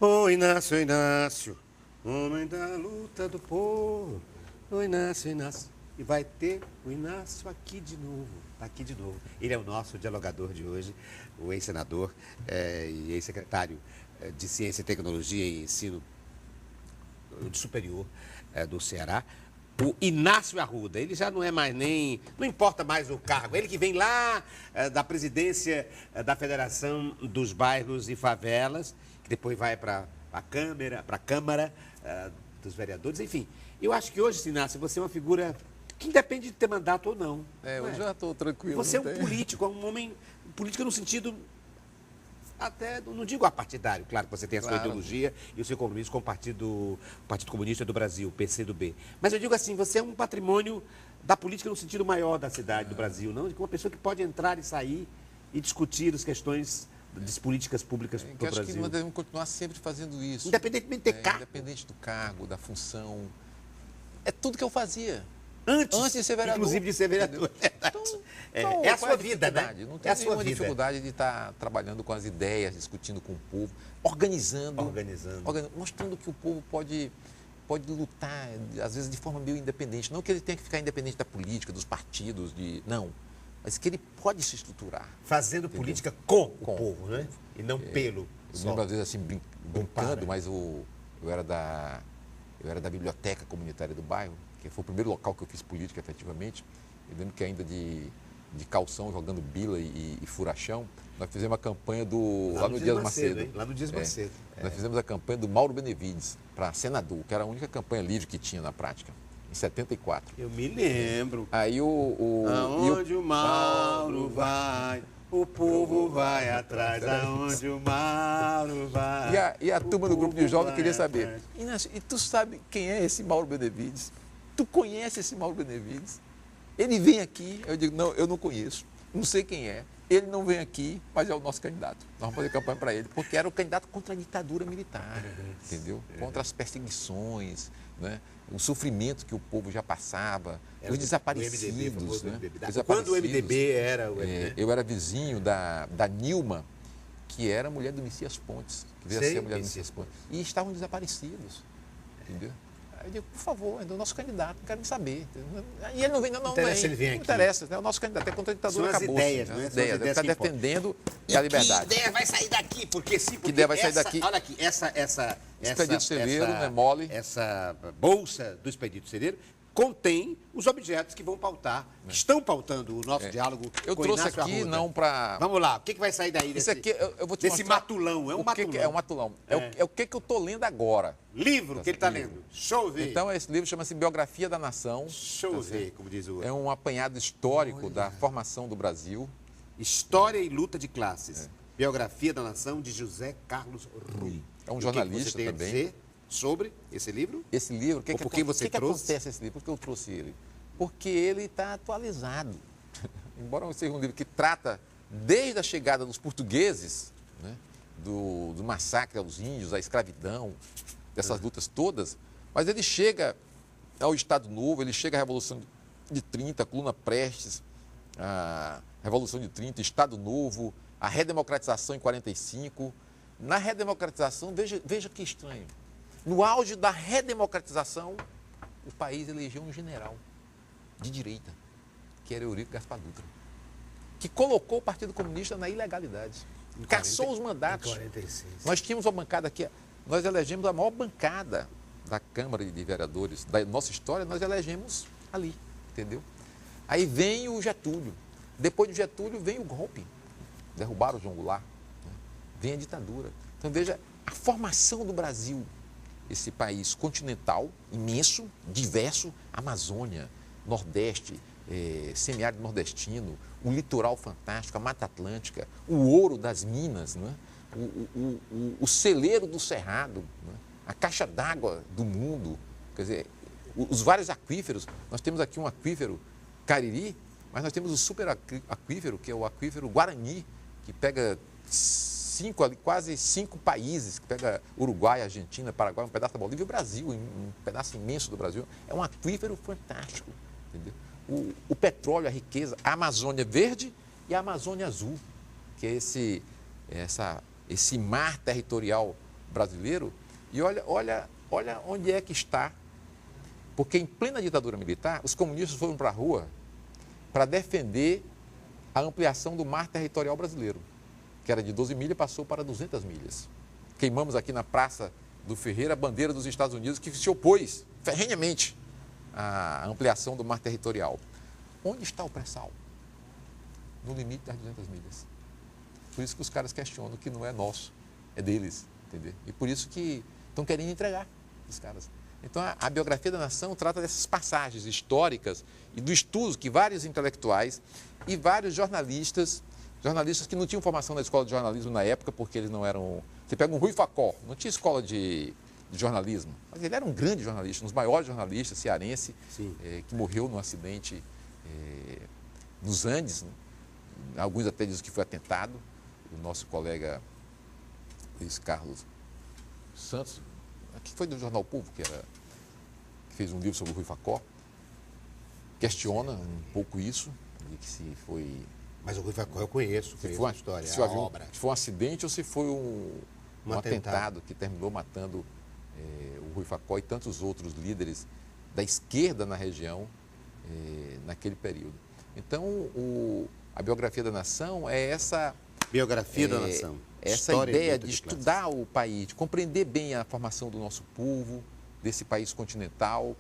Ô Inácio, Inácio, homem da luta do povo. Ô Inácio, Inácio. E vai ter o Inácio aqui de novo. Aqui de novo. Ele é o nosso dialogador de hoje, o ex-senador e ex-secretário de Ciência e Tecnologia e Ensino Superior do Ceará. O Inácio Arruda, ele já não é mais nem, não importa mais o cargo, ele que vem lá da presidência da Federação dos Bairros e Favelas, que depois vai para a Câmara dos Vereadores, enfim. Eu acho que hoje, Inácio, você é uma figura que independe de ter mandato ou não. Eu já estou tranquilo. Você é um político, um homem político no sentido... Até, não digo apartidário, claro que você tem a sua ideologia e o seu compromisso com o Partido Comunista do Brasil, PCdoB. Mas eu digo assim, você é um patrimônio da política no sentido maior da cidade, do Brasil, não? De uma pessoa que pode entrar e sair e discutir as questões das políticas públicas do Brasil. Acho que nós devemos continuar sempre fazendo isso. Independentemente de cargo. Independente do cargo, da função. É tudo que eu fazia. Antes de ser vereador. Inclusive de ser vereador. Então, é a sua vida, né? Não tem nenhuma dificuldade de estar trabalhando com as ideias, discutindo com o povo, organizando. Mostrando que o povo pode lutar, às vezes de forma meio independente. Não que ele tenha que ficar independente da política, dos partidos, não. Mas que ele pode se estruturar. Fazendo política com o povo, né? E não pelo. Eu lembro, às vezes, assim, brincando, mas eu era da biblioteca comunitária do bairro, que foi o primeiro local que eu fiz política, efetivamente. Eu lembro que ainda de calção, jogando bila e furachão, nós fizemos a campanha lá no Dias Macedo. Lá no Dias Macedo. Nós fizemos a campanha do Mauro Benevides para senador, que era a única campanha livre que tinha na prática, em 74. Eu me lembro. Aí Aonde o Mauro vai, o povo vai atrás. Aonde o Mauro vai. E a turma do grupo de jovens queria saber, Inácio, e tu sabe quem é esse Mauro Benevides? Tu conhece esse Mauro Benevides? Ele vem aqui, eu digo, não, eu não conheço, não sei quem é. Ele não vem aqui, mas é o nosso candidato. Nós vamos fazer campanha para ele, porque era o candidato contra a ditadura militar, entendeu? Contra as perseguições, né? O sofrimento que o povo já passava, os desaparecidos. Né? Quando o MDB era o MDB? Eu era vizinho da Nilma, que era a mulher do Messias Pontes, que veio a ser a mulher do Messias Pontes. E estavam desaparecidos, entendeu? Aí eu digo, por favor, é o nosso candidato, não quero nem saber. E ele não vem, não interessa ele vir aqui. Não interessa, é o nosso candidato, é contra a ditadura, acabou. Ideias, né? Né? As ideias, deve estar defendendo a liberdade. Que ideia vai sair daqui? Porque se que ideia vai sair daqui? Olha aqui, essa Expedito Celeiro, não é mole. Essa bolsa do Expedito Celeiro contém os objetos que vão pautar, que estão pautando o nosso diálogo eu com trouxe Inácio aqui Arruda. não para... Vamos lá, o que vai sair daí Isso aqui, eu vou te desse mostrar matulão? É um matulão. É um matulão. É o que eu estou lendo agora. Livro que ele está lendo. Deixa eu ver. Então, esse livro chama-se Biografia da Nação. Deixa eu ver, como diz o outro. É um apanhado histórico da formação do Brasil. História e luta de classes. Biografia da Nação, de José Carlos Rui. É um jornalista você tem também. A dizer sobre esse livro? Esse livro, o que você trouxe? Acontece esse livro? Por que eu trouxe ele? Porque ele está atualizado. Embora seja um livro que trata desde a chegada dos portugueses, né, do massacre aos índios, a escravidão, dessas lutas todas, mas ele chega ao Estado Novo, ele chega à Revolução de 30, Coluna Prestes, a Revolução de 30, Estado Novo, a redemocratização em 45. Na redemocratização, veja que estranho. No auge da redemocratização, o país elegeu um general de direita, que era Eurico Gaspar Dutra, que colocou o Partido Comunista na ilegalidade, caçou os mandatos. Em 46. Nós tínhamos uma bancada aqui, nós elegemos a maior bancada da Câmara de Vereadores da nossa história, nós elegemos ali, entendeu? Aí vem o Getúlio, depois do Getúlio vem o golpe, derrubaram o João Goulart, né? Vem a ditadura. Então veja a formação do Brasil, esse país continental, imenso, diverso, Amazônia, Nordeste, semiárido nordestino, o litoral fantástico, a Mata Atlântica, o ouro das minas, né? o celeiro do Cerrado, né? A caixa d'água do mundo, quer dizer, os vários aquíferos. Nós temos aqui um aquífero Cariri, mas nós temos o super aquífero, que é o aquífero Guarani, que pega quase 5 países, que pega Uruguai, Argentina, Paraguai, um pedaço da Bolívia e o Brasil, um pedaço imenso do Brasil. É um aquífero fantástico, entendeu? O petróleo, a riqueza, a Amazônia verde e a Amazônia azul, que é esse mar territorial brasileiro e olha onde é que está. Porque em plena ditadura militar, os comunistas foram para a rua para defender a ampliação do mar territorial brasileiro, que era de 12 milhas e passou para 200 milhas. Queimamos aqui na Praça do Ferreira a bandeira dos Estados Unidos, que se opôs ferrenhamente à ampliação do mar territorial. Onde está o pré-sal? No limite das 200 milhas. Por isso que os caras questionam que não é nosso, é deles, entendeu? E por isso que estão querendo entregar os caras. Então, a biografia da nação trata dessas passagens históricas e do estudo que vários intelectuais e vários jornalistas que não tinham formação na escola de jornalismo na época, porque eles não eram... Você pega um Rui Facó, não tinha escola de jornalismo, mas ele era um grande jornalista, um dos maiores jornalistas cearense, que morreu num acidente nos Andes, alguns até dizem que foi atentado. O nosso colega Luiz Carlos Santos, que foi do Jornal Povo, que fez um livro sobre o Rui Facó, questiona um pouco isso, de que se foi... Mas o Rui Facó eu conheço a história, se a obra. Se foi um acidente ou se foi um atentado que terminou matando o Rui Facó e tantos outros líderes da esquerda na região naquele período. Então, a biografia da nação é essa... Biografia da nação. Essa ideia de estudar o país, de compreender bem a formação do nosso povo, desse país continental,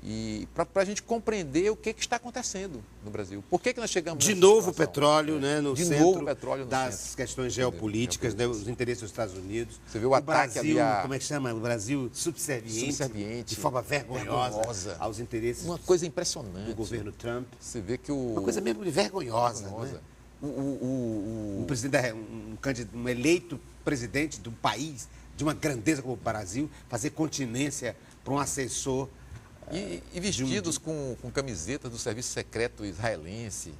e para a gente compreender o que está acontecendo no Brasil. Por que nós chegamos de novo o petróleo, né, no de centro novo o petróleo no das centro. Questões geopolíticas, né, os interesses dos Estados Unidos. Você vê o ataque Brasil, ali como é que chama? O Brasil subserviente, de forma vergonhosa aos interesses uma coisa impressionante do governo Trump. Você vê que uma coisa mesmo vergonhosa. Né? Um presidente, um eleito presidente de um país de uma grandeza como o Brasil, fazer continência para um assessor. E vestidos com camisetas do serviço secreto israelense.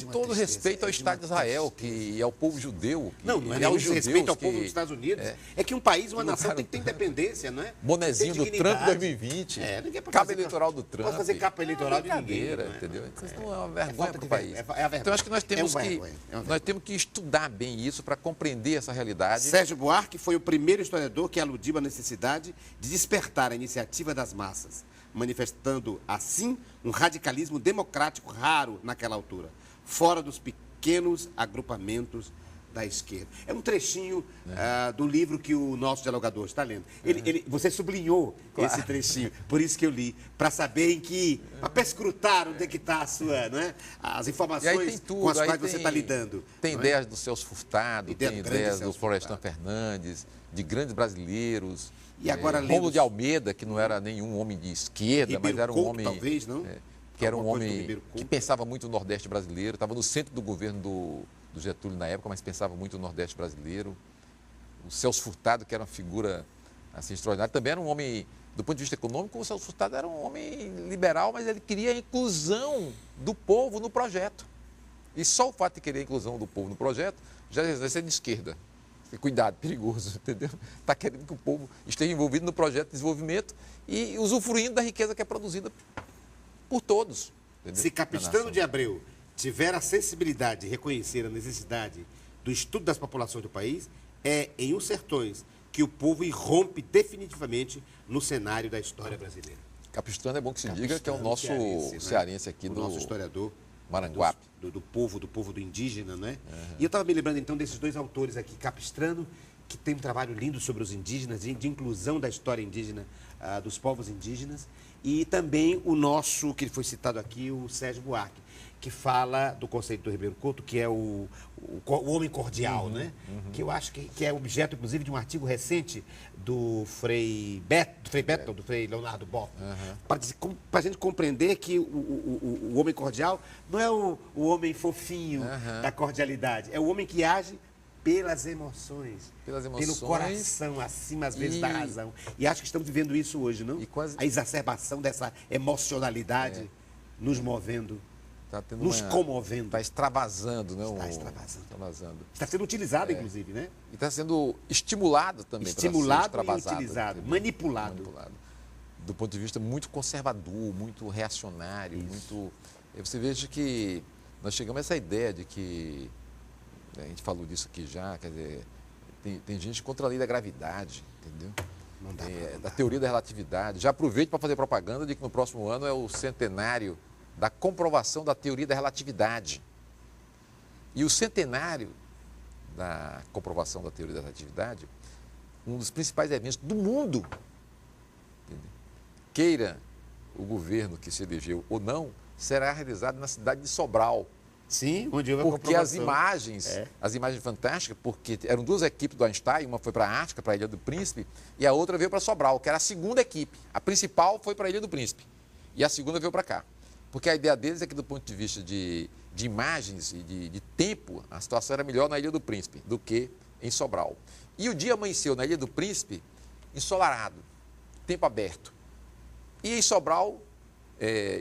Com todo respeito ao Estado de Israel e ao povo judeu. Não é nenhum respeito ao povo dos Estados Unidos. É que um país, uma nação tem que ter independência, não é? Bonezinho do Trump 2020. Capa eleitoral do Trump. Pode fazer capa eleitoral de ninguém. Entendeu? Isso não é uma vergonha para o país. Então, acho que nós temos que estudar bem isso para compreender essa realidade. Sérgio Buarque foi o primeiro historiador que aludiu à necessidade de despertar a iniciativa das massas, manifestando, assim, um radicalismo democrático raro naquela altura, fora dos pequenos agrupamentos da esquerda. É um trechinho do livro que o nosso dialogador está lendo. Você sublinhou esse trechinho, por isso que eu li, para saber para perscrutar onde é que está a sua, né, as informações com as quais você está lidando. Tem ideias do Celso Furtado, tem ideias do Florestan Fernandes, de grandes brasileiros. E agora Rômulo de Almeida, que não era nenhum homem de esquerda, mas era um homem... talvez, não? Que era um homem que pensava muito no Nordeste brasileiro, estava no centro do governo do Getúlio na época, mas pensava muito no Nordeste brasileiro. O Celso Furtado, que era uma figura assim, extraordinária, também era um homem, do ponto de vista econômico, o Celso Furtado era um homem liberal, mas ele queria a inclusão do povo no projeto. E só o fato de querer a inclusão do povo no projeto já vai ser de esquerda. Cuidado, perigoso, entendeu? Está querendo que o povo esteja envolvido no projeto de desenvolvimento e usufruindo da riqueza que é produzida por todos. Entendeu? Se Capistrano de Abreu tiver a sensibilidade de reconhecer a necessidade do estudo das populações do país, é em Os Sertões que o povo irrompe definitivamente no cenário da história brasileira. Capistrano é bom que se diga que é o nosso cearense aqui do nosso historiador Maranguape. Do povo do indígena, né? E eu estava me lembrando então desses dois autores aqui, Capistrano, que tem um trabalho lindo sobre os indígenas, de inclusão da história indígena, dos povos indígenas, e também o nosso, que foi citado aqui, o Sérgio Buarque, que fala do conceito do Ribeiro Couto, que é o homem cordial, né? Que eu acho que é objeto, inclusive, de um artigo recente do Frei Leonardo Boff, para a gente compreender que o homem cordial não é o homem fofinho da cordialidade, é o homem que age pelas emoções, pelo coração, acima, às vezes, da razão. E acho que estamos vivendo isso hoje, não? A exacerbação dessa emocionalidade nos movendo. Nos comovendo. Está extravasando, né? Está extravasando. Está sendo utilizado, inclusive, né? E está sendo estimulado também. Estimulado e utilizado, manipulado. Do ponto de vista muito conservador, muito reacionário, muito... Você veja que nós chegamos a essa ideia de que, a gente falou disso aqui já, quer dizer, tem gente contra a lei da gravidade, entendeu? Não dá, Da teoria da relatividade. Já aproveito para fazer propaganda de que no próximo ano é o centenário da comprovação da teoria da relatividade. E o centenário da comprovação da teoria da relatividade, um dos principais eventos do mundo, entendeu? Queira o governo que se elegeu ou não, será realizado na cidade de Sobral. Sim, onde houve a Porque as comprovação. imagens fantásticas, porque eram duas equipes do Einstein, uma foi para a Ártica, para a Ilha do Príncipe, e a outra veio para Sobral, que era a segunda equipe. A principal foi para a Ilha do Príncipe, e a segunda veio para cá. Porque a ideia deles é que, do ponto de vista de imagens e de tempo, a situação era melhor na Ilha do Príncipe do que em Sobral. E o dia amanheceu na Ilha do Príncipe ensolarado, tempo aberto. E em Sobral,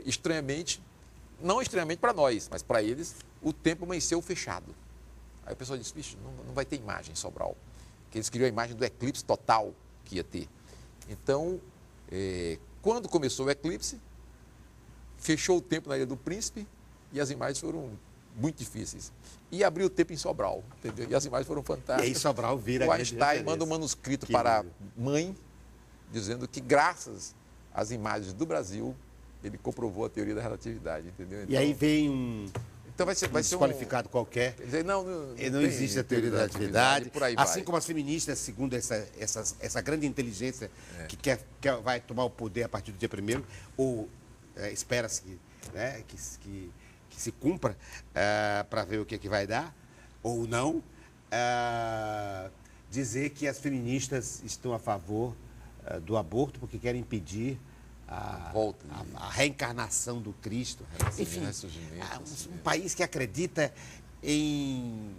estranhamente, não estranhamente para nós, mas para eles, o tempo amanheceu fechado. Aí o pessoal disse, bicho, não vai ter imagem em Sobral. Porque eles queriam a imagem do eclipse total que ia ter. Então, quando começou o eclipse, fechou o tempo na Ilha do Príncipe e as imagens foram muito difíceis. E abriu o tempo em Sobral, entendeu? E as imagens foram fantásticas. E aí Sobral vira... O Einstein manda um manuscrito para a mãe, dizendo que graças às imagens do Brasil, ele comprovou a teoria da relatividade, entendeu? Então, E aí vem um vai ser desqualificado qualquer. Quer dizer, não Não existe a teoria da relatividade. Por aí assim vai. como as feministas, segundo essa grande inteligência que vai tomar o poder a partir do dia 1º, ou espera-se que se cumpra para ver o que vai dar, ou não, dizer que as feministas estão a favor do aborto porque querem impedir a reencarnação do Cristo. Enfim, um país que acredita em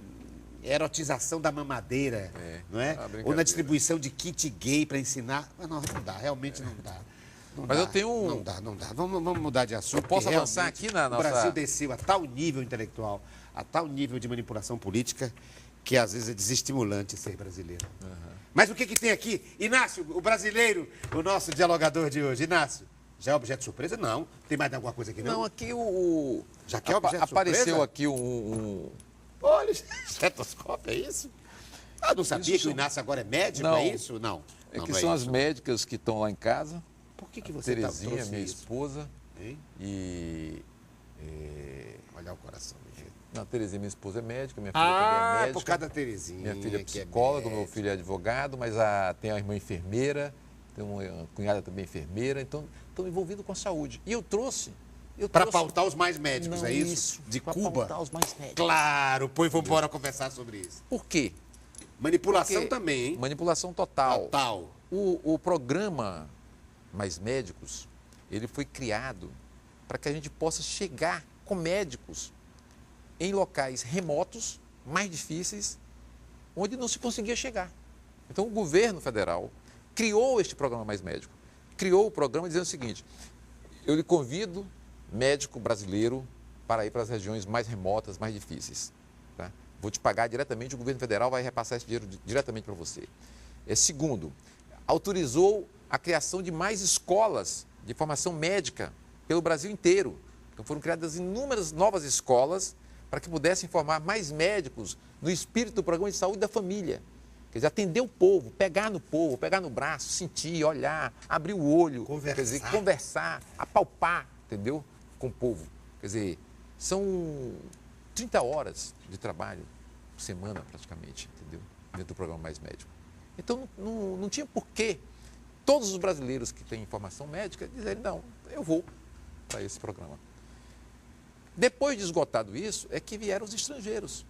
erotização da mamadeira, não é? Ou na distribuição de kit gay para ensinar. Mas não dá, realmente não dá. Mas eu tenho Não dá. Vamos mudar de assunto. Eu posso avançar aqui na nossa... O Brasil desceu a tal nível intelectual, a tal nível de manipulação política, que às vezes é desestimulante ser brasileiro. Mas o que tem aqui? Inácio, o brasileiro, o nosso dialogador de hoje. Inácio, já é objeto de surpresa? Não. Tem mais alguma coisa aqui, não? Não, aqui Já que é objeto de surpresa? Apareceu aqui um... Olha, estetoscópio, é isso? Não sabia que o Inácio agora é médico, Não. é isso? Não. É Não, que não é são isso. as médicas que estão lá em casa. Por que você Terezinha, trouxe minha isso? esposa. Hein? Olha o coração, meu gente. Não, Terezinha, minha esposa é médica, minha filha também é médica. por causa da Terezinha. Minha filha é que psicóloga, meu médica. filho é advogado, mas tem a irmã enfermeira, tem uma cunhada também enfermeira, então estão envolvidos com a saúde. E eu trouxe... Para pautar os mais médicos, Não, é isso? De pra Cuba? pautar os mais médicos. Claro, pois vamos embora conversar sobre isso. Por quê? Manipulação Porque também, hein? Manipulação total. Total. O programa Mais Médicos, ele foi criado para que a gente possa chegar com médicos em locais remotos, mais difíceis, onde não se conseguia chegar. Então, o governo federal criou este programa Mais Médico. Criou o programa dizendo o seguinte, eu lhe convido, médico brasileiro, para ir para as regiões mais remotas, mais difíceis. Tá? Vou te pagar diretamente, o governo federal vai repassar esse dinheiro diretamente para você. Segundo, autorizou a criação de mais escolas de formação médica pelo Brasil inteiro. Então foram criadas inúmeras novas escolas para que pudessem formar mais médicos no espírito do programa de saúde da família. Quer dizer, atender o povo, pegar no povo, pegar no braço, sentir, olhar, abrir o olho, Conversar. quer dizer, conversar, apalpar, entendeu? Com o povo. Quer dizer, são 30 horas de trabalho por semana, praticamente, entendeu? Dentro do programa Mais Médico. Então, não tinha porquê todos os brasileiros que têm formação médica dizerem, não, eu vou para esse programa. Depois de esgotado isso, é que vieram os estrangeiros.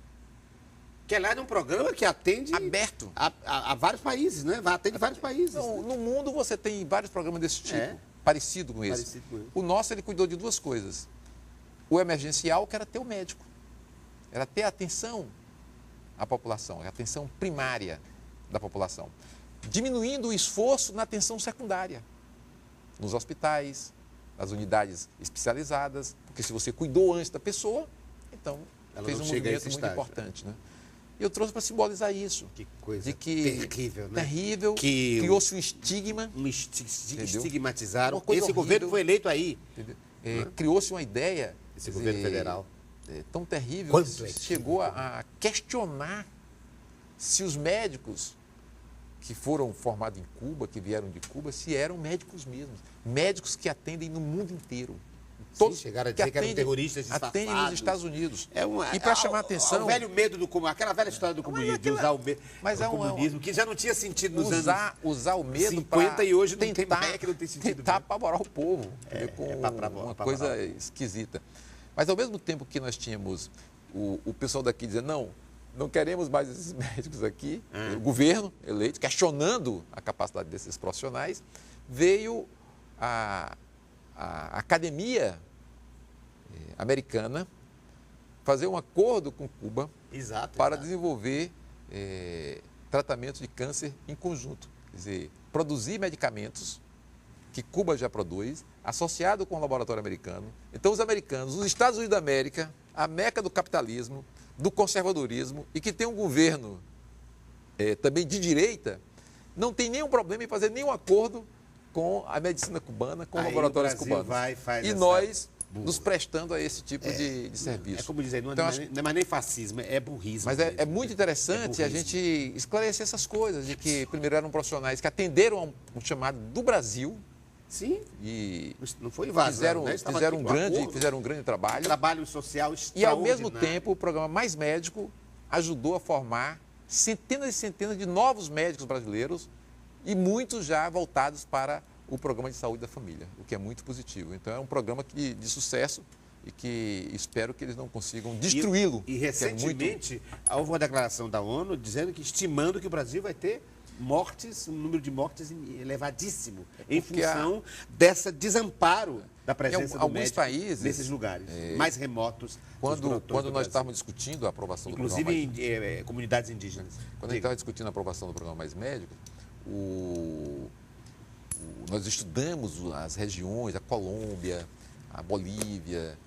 Que é lá num programa que atende... Aberto. A vários países, né? Atende vários países. Não, no mundo você tem vários programas desse tipo, É. parecido com esse. Parecido com esse. O nosso, ele cuidou de duas coisas. O emergencial, que era ter o médico. Era ter atenção à população, a atenção primária da população. Diminuindo o esforço na atenção secundária. Nos hospitais, nas unidades especializadas, porque se você cuidou antes da pessoa, então Ela fez não um chega a movimento esse muito estágio. importante, né? E eu trouxe para simbolizar isso. Que coisa de que terrível, né? terrível, Que criou-se um estigma, estigmatizaram. Uma coisa Esse horrível. governo foi eleito aí. entendeu? Criou-se uma ideia Esse quer governo dizer, federal. tão terrível Quanto que é chegou a questionar se os médicos que foram formados em Cuba, que vieram de Cuba, se eram médicos mesmos. Médicos que atendem no mundo inteiro. Todos chegaram a dizer que eram terroristas disfarçados. Atendem nos Estados Unidos. E para chamar a atenção... O velho medo do comunismo, aquela velha história do comunismo, de usar o medo do comunismo, que já não tinha sentido nos anos usar o medo 50 e hoje não tentar, tem, que não tem sentido. Tentar apavorar o povo, uma coisa esquisita. Mas ao mesmo tempo que nós tínhamos o pessoal daqui dizendo, não queremos mais esses médicos aqui, o governo eleito, questionando a capacidade desses profissionais, veio a academia americana fazer um acordo com Cuba para desenvolver tratamentos de câncer em conjunto. Quer dizer, produzir medicamentos que Cuba já produz, associado com o laboratório americano. Então, os americanos, os Estados Unidos da América, a meca do capitalismo, do conservadorismo, e que tem um governo também de direita, não tem nenhum problema em fazer nenhum acordo com a medicina cubana, com laboratórios cubanos. Nós nos prestando a esse tipo de serviço. É como dizer, não é mais nem fascismo, é burrismo. Mas é muito interessante a gente esclarecer essas coisas, de que primeiro eram profissionais que atenderam a um chamado do Brasil. Sim. E não foi invasão, fizeram um grande trabalho. Trabalho social extraordinário. E ao mesmo tempo, o programa Mais Médico ajudou a formar centenas e centenas de novos médicos brasileiros e muitos já voltados para o programa de saúde da família, o que é muito positivo. Então é um programa de sucesso e que espero que eles não consigam destruí-lo. E recentemente houve uma declaração da ONU estimando que o Brasil vai ter um número de mortes elevadíssimo, em função desse desamparo da presença do médico nesses lugares mais remotos. Quando nós estávamos discutindo a aprovação do programa... Inclusive em comunidades indígenas. Quando a gente estava discutindo a aprovação do programa Mais Médico, nós estudamos as regiões, a Colômbia, a Bolívia,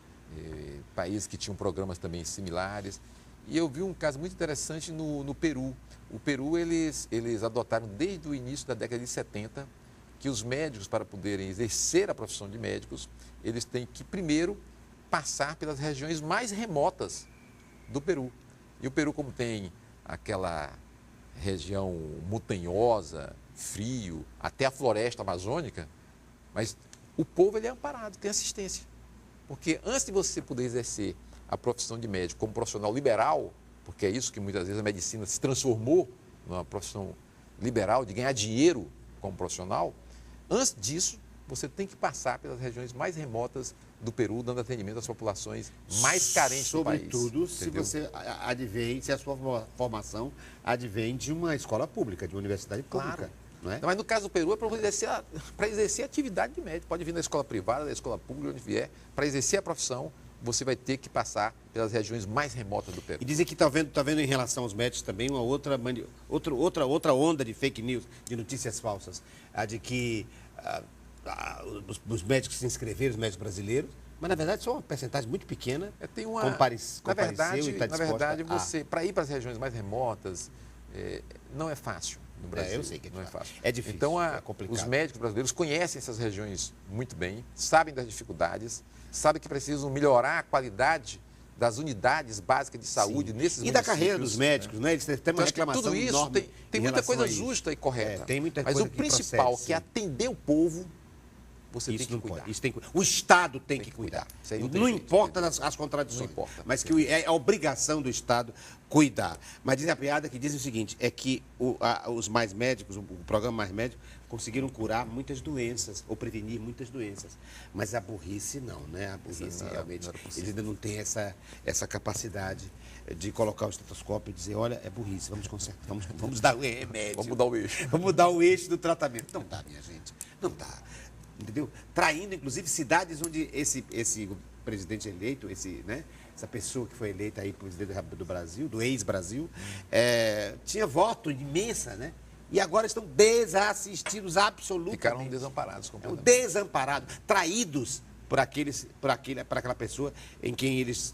países que tinham programas também similares. E eu vi um caso muito interessante no Peru. O Peru, eles adotaram desde o início da década de 70 que os médicos, para poderem exercer a profissão de médicos, eles têm que primeiro passar pelas regiões mais remotas do Peru. E o Peru, como tem aquela região montanhosa, frio, até a floresta amazônica, mas o povo ele é amparado, tem assistência. Porque antes de você poder exercer a profissão de médico como profissional liberal, porque é isso que muitas vezes a medicina se transformou numa profissão liberal, de ganhar dinheiro como profissional, antes disso, você tem que passar pelas regiões mais remotas do Peru, dando atendimento às populações mais carentes do país. Sobretudo, se você advém, se a sua formação advém de uma escola pública, de uma universidade pública. Claro. Não é? Mas no caso do Peru é para exercer a atividade de médico. Pode vir da escola privada, da escola pública, onde vier. Para exercer a profissão, você vai ter que passar pelas regiões mais remotas do Peru. E dizem que está vendo em relação aos médicos também uma outra onda de fake news, de notícias falsas. A de que os médicos se inscreveram, os médicos brasileiros, mas na verdade só uma percentagem muito pequena na verdade, você, para ir para as regiões mais remotas, não é fácil no Brasil. Eu sei que não é fácil. É difícil, então, é complicado. Os médicos brasileiros conhecem essas regiões muito bem, sabem das dificuldades, sabem que precisam melhorar a qualidade das unidades básicas de saúde nesses municípios. E da carreira dos médicos, né? Eles têm uma reclamação tudo isso enorme. Tem muita coisa justa e correta. Tem muita mas coisa o principal, que é atender o povo, você tem que cuidar. O Estado tem que cuidar. Não importa as contradições. Não importa. Mas que é a obrigação do Estado cuidar. Mas diz a piada que diz o seguinte, é que os Mais Médicos, o programa Mais Médico, conseguiram curar muitas doenças, ou prevenir muitas doenças. Mas a burrice não, né? A burrice realmente, eles ainda não têm essa capacidade de colocar o estetoscópio e dizer, olha, é burrice, vamos consertar, vamos dar o remédio. Vamos mudar o eixo. Vamos mudar o eixo do tratamento. Não dá, minha gente, não dá. Entendeu? Traindo, inclusive, cidades onde esse presidente eleito, essa pessoa que foi eleita aí presidente do Brasil, do ex-Brasil, tinha voto imensa, né? E agora estão desassistidos absolutamente. Ficaram desamparados completamente. Desamparados, traídos por aquela pessoa em quem eles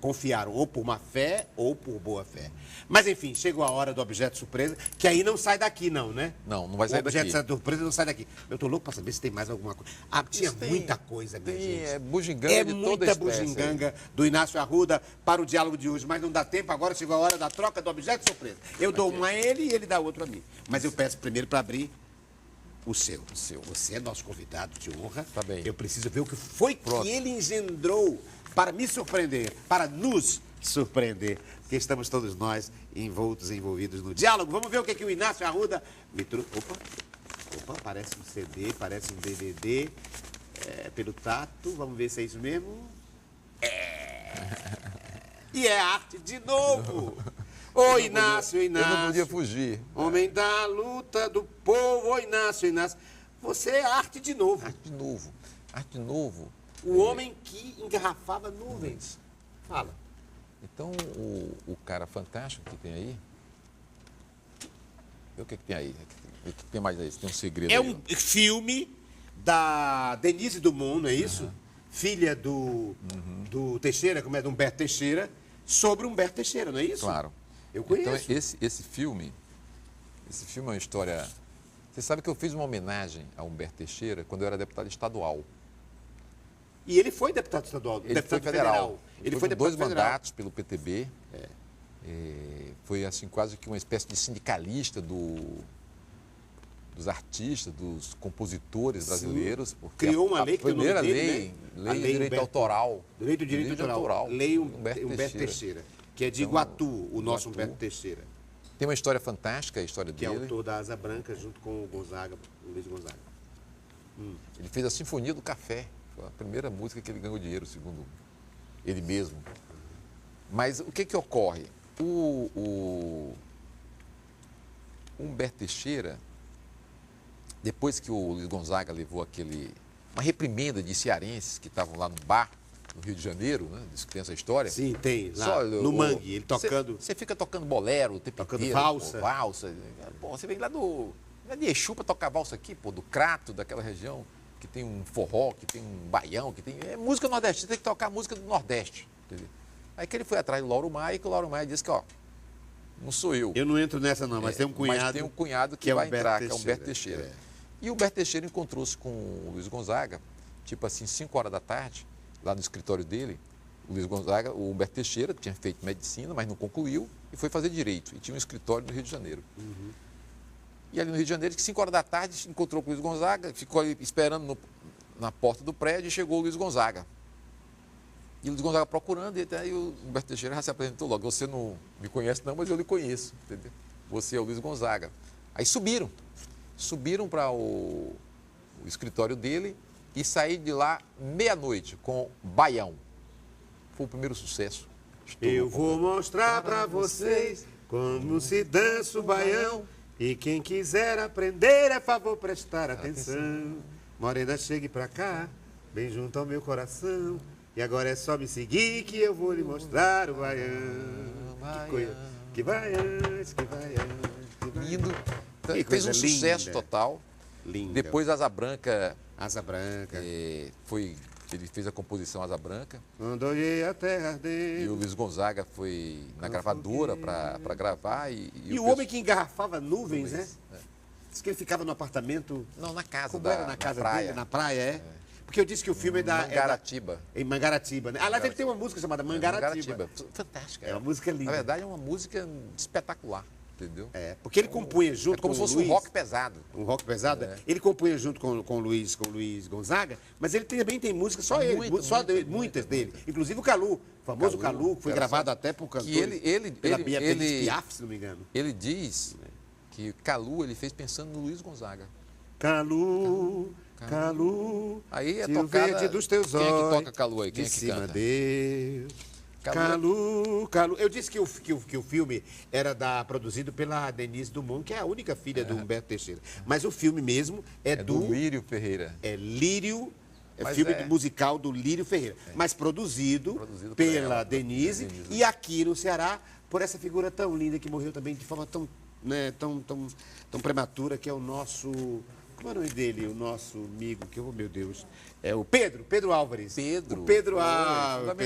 confiaram ou por má fé ou por boa fé. Mas, enfim, chegou a hora do objeto surpresa, que aí não sai daqui, não, né? Não vai sair daqui. O objeto surpresa não sai daqui. Eu tô louco para saber se tem mais alguma coisa. Ah, tinha muita coisa, minha gente. É bugiganga de toda espécie. Muita bugiganga do Inácio Arruda para o diálogo de hoje, mas não dá tempo. Agora chegou a hora da troca do objeto surpresa. Eu dou um a ele e ele dá outro a mim. Mas eu peço primeiro para abrir o seu. Você é nosso convidado de honra. Tá bem. Eu preciso ver o que foi que ele engendrou para me surpreender, para nos surpreender, porque estamos todos nós envolvidos no diálogo. Vamos ver o que o Inácio Arruda me trouxe. Opa, parece um CD, parece um DVD, pelo tato. Vamos ver se é isso mesmo. E é arte de novo. Ô, Inácio. Eu não podia fugir. Homem da luta do povo. Ô, Inácio. Você é arte de novo. Arte de novo. O homem que engarrafava nuvens. Fala. Então, o cara fantástico que tem aí... O que tem aí? O que tem mais aí? Tem um segredo aí. É um filme da Denise Dumont, não é isso? Filha do Teixeira, como é? Do Humberto Teixeira, sobre Humberto Teixeira, não é isso? Claro. Eu conheço. Então, esse filme é uma história... Você sabe que eu fiz uma homenagem a Humberto Teixeira quando eu era deputado estadual. E ele foi deputado estadual, Ele deputado foi federal. Ele foi dois deputado federal. mandatos pelo PTB. Foi assim quase que uma espécie de sindicalista dos artistas, dos compositores brasileiros. Porque criou uma lei que tem o nome primeira dele, lei, né? lei do direito autoral. Lei do direito autoral. Lei Humberto Teixeira, que é de Iguatu, o nosso Humberto Teixeira. Tem uma história fantástica, a história que dele. Que é autor da Asa Branca, junto com o Gonzaga, o Luiz Gonzaga. Ele fez a Sinfonia do Café. Foi a primeira música que ele ganhou dinheiro, segundo ele mesmo. Mas o que ocorre? O Humberto Teixeira, depois que o Luiz Gonzaga levou uma reprimenda de cearenses que estavam lá no bar, no Rio de Janeiro, né? Diz que tem essa história. Sim, tem. Lá, no Mangue, ele tocando... Você fica tocando bolero o tempo inteiro. Valsa. Pô, você vem lá de Exu para tocar valsa aqui, pô, do Crato, daquela região, que tem um forró, que tem um baião, que tem... É música nordestina, você tem que tocar música do Nordeste, entendeu? Aí que ele foi atrás do Lauro Maia, e que o Lauro Maia disse que, não sou eu. Eu não entro nessa não, mas tem um cunhado... Mas tem um cunhado que vai entrar, que é o Humberto Teixeira. E o Humberto Teixeira encontrou-se com o Luiz Gonzaga, tipo assim, 5 horas da tarde, lá no escritório dele. O Luiz Gonzaga, o Humberto Teixeira, tinha feito medicina, mas não concluiu, e foi fazer direito. E tinha um escritório no Rio de Janeiro. E ali no Rio de Janeiro, 5 horas da tarde, encontrou com o Luiz Gonzaga, ficou ali esperando na porta do prédio e chegou o Luiz Gonzaga. E o Luiz Gonzaga procurando, e aí o Humberto Teixeira já se apresentou logo. Você não me conhece não, mas eu lhe conheço, entendeu? Você é o Luiz Gonzaga. Aí subiram para o escritório dele e saíram de lá meia-noite com Baião. Foi o primeiro sucesso. Eu vou mostrar para vocês como se dança o baião. E quem quiser aprender, é favor prestar atenção. Morena, chegue pra cá, bem junto ao meu coração. E agora é só me seguir que eu vou lhe mostrar o baião. Que coisa, que baião, que baião. Lindo. Então, fez um sucesso total. Lindo. Depois Asa Branca. Ele fez a composição Asa Branca. Quando olhei a terra ardente. E o Luiz Gonzaga foi na gravadora para gravar. E o homem que engarrafava nuvens, né? Diz que ele ficava no apartamento... Não, na casa. Como era na casa dele? Na praia, é? Porque eu disse que o filme é da... Mangaratiba. Em Mangaratiba, né? Aliás, ele tem uma música chamada Mangaratiba. Fantástica. É uma música linda. Na verdade, é uma música espetacular. Entendeu? Porque ele compunha junto com o Luiz... É como se fosse um rock pesado. Um rock pesado? Ele compunha junto com o Luiz Gonzaga, mas ele também tem música, só ele, muitas dele. Inclusive o Calu, o famoso Calu, que foi gravado até por cantores. Pela Beatriz Piaf, se não me engano. Ele diz que Calu ele fez pensando no Luiz Gonzaga. Calu... Aí é tocada... verde dos teus olhos. Quem é que toca Calu aí? Quem é que canta? Deus... Calu. Eu disse que o filme era produzido pela Denise Dumont, que é a única filha do Humberto Teixeira. Mas o filme mesmo é do Lírio Ferreira. É Lírio, filme musical do Lírio Ferreira. Mas produzido pela Denise e aqui no Ceará por essa figura tão linda que morreu também de forma tão prematura, que é o nosso Como é o nome dele? O nosso amigo, que eu, meu Deus, é o Pedro Álvares. Pedro. O Pedro foi Álvares, fundamental.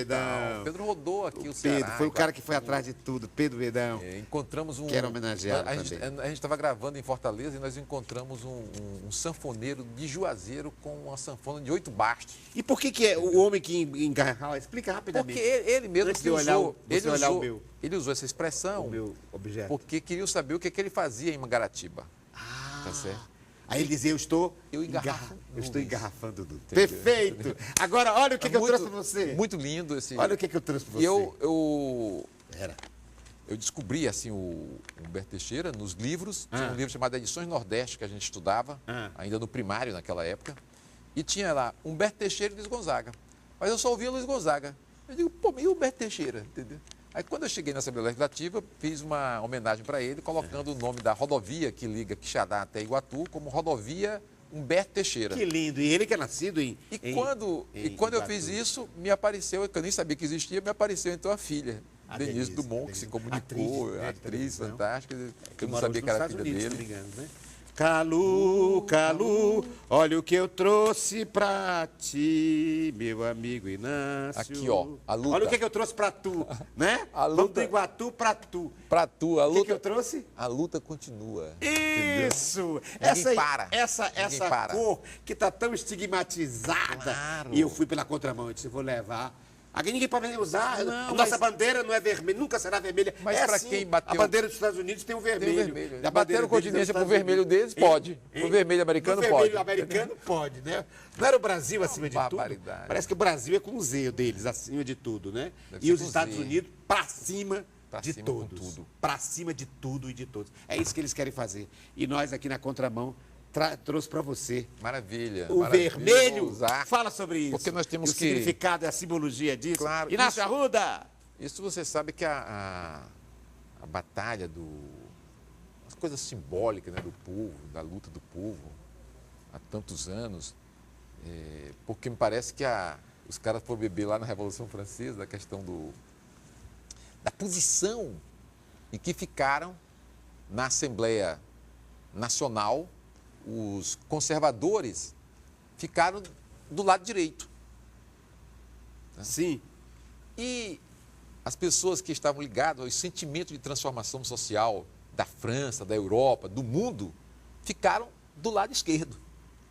Pedrão. Pedro rodou aqui o Pedro, Ceará. foi o cara que foi atrás de tudo, Pedro Vedão. Encontramos um... Que era homenageado a gente estava gravando em Fortaleza e nós encontramos um sanfoneiro de Juazeiro com uma sanfona de 8 bastos. E por que é o homem que engarrala? Explica rapidamente. Porque ele mesmo Antes que de olhar usou, você olhar o meu. ele usou essa expressão O meu objeto. porque queria saber o que ele fazia em Mangaratiba. Tá certo? Aí ele dizia, eu estou nuvens. engarrafando tudo. Entendeu? Perfeito! Agora, olha o que eu trouxe para você. Muito lindo esse... Olha o que eu trouxe para você. E eu Era. descobri assim o Humberto Teixeira nos livros. Tinha um livro chamado Edições Nordeste que a gente estudava, ainda no primário naquela época. E tinha lá Humberto Teixeira e Luiz Gonzaga. Mas eu só ouvia Luiz Gonzaga. Eu digo, pô, e o Humberto Teixeira? Entendeu? Aí quando eu cheguei na Assembleia Legislativa, fiz uma homenagem para ele, colocando o nome da rodovia que liga Quixadá até Iguatu como Rodovia Humberto Teixeira. Que lindo. E ele que é nascido em Quando eu fiz isso, me apareceu, que eu nem sabia que existia, me apareceu então a filha, Denise Dumont, que se comunicou, atriz fantástica. Eu não sabia que era a filha dele. Se não me engano, né? Calu, Calu, olha o que eu trouxe pra ti, meu amigo Inácio. Aqui, ó, a luta. Olha o que eu trouxe pra tu, né? A luta. Vamos do Iguatu pra tu. Pra tu, a O luta. que eu trouxe? A luta continua. Isso! Ninguém para. Essa Ninguém para. cor que tá tão estigmatizada. Claro. E eu fui pela contramão, eu disse, eu vou levar. Aqui ninguém pode usar. Não, Nossa bandeira não é vermelha, nunca será vermelha. Mas é pra assim, quem bateu- a bandeira dos Estados Unidos tem o vermelho. Tem o vermelho. E a bandeira Bateram deles é os continência pro Estados vermelho Unidos. deles, pode. Pro vermelho americano, Pro pode. vermelho americano pode, né? Não era o Brasil acima de tudo? barbaridade. Parece que o Brasil é com o Z deles, acima de tudo, né? Deve E ser os com Estados Z. Unidos pra cima Pra de cima com todos. tudo. Pra cima de tudo e de todos. É isso que eles querem fazer. E nós aqui na contramão trouxe para você Maravilha. o maravilha, vermelho. vou usar. Fala sobre isso. Porque nós temos o que- significado e a simbologia disso. Claro, Inácio isso- Arruda! Isso você sabe que a batalha as coisas simbólicas, né, do povo, da luta do povo, há tantos anos, porque me parece que os caras foram beber lá na Revolução Francesa, a questão da posição em que ficaram na Assembleia Nacional, os conservadores ficaram do lado direito. Sim. E as pessoas que estavam ligadas ao sentimento de transformação social da França, da Europa, do mundo, ficaram do lado esquerdo.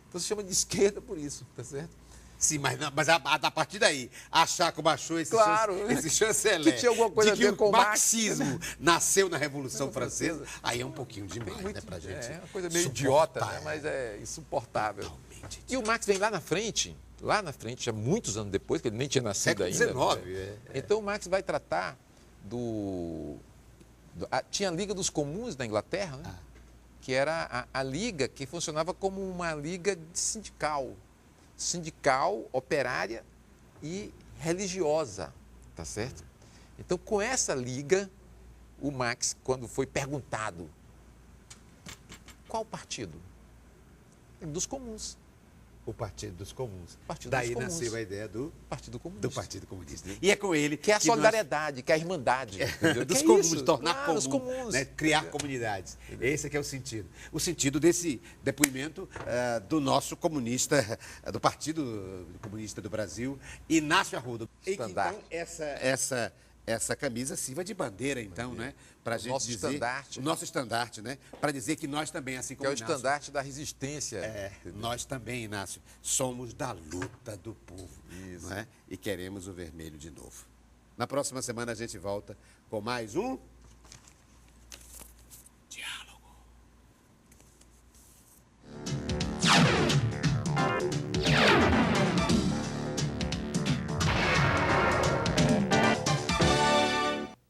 Então se chama de esquerda por isso, tá certo? Sim, mas a partir daí, achar como achou Claro. esse chanceler Que tinha alguma coisa de que a ver com o o Marx, marxismo nasceu na Revolução Francesa, aí é um pouquinho demais, né, pra gente. É uma coisa meio idiota, né? suportar. Mas é insuportável. Totalmente. E o Marx vem lá na frente, já muitos anos depois, que ele nem tinha nascido Século ainda. XIX, né? Então o Marx vai tratar tinha a Liga dos Comuns na Inglaterra, né? Que era a liga que funcionava como uma liga sindical, operária e religiosa, tá certo? Então, com essa liga, o Marx, quando foi perguntado qual partido? Dos comuns. O Partido dos Comuns. Partido Daí dos Comuns. nasceu a ideia do Partido Comunista. Partido Comunista. E é com ele Que é a nós- solidariedade, que é a irmandade. entendeu? dos Que é comuns, isso? tornar Claro, comum, os comuns. né? Criar comunidades. Esse é que é o sentido. O sentido desse depoimento do nosso comunista, do Partido Comunista do Brasil, Inácio Arruda. E que, Estandarte. então, essa camisa sirva de bandeira, então, né? Para a gente nosso dizer... estandarte. O nosso estandarte, né? Para dizer que nós também, assim Que como é o Inácio, estandarte da resistência. nós também, Inácio, somos da luta do povo. Não é? E queremos o vermelho de novo. Na próxima semana a gente volta com mais um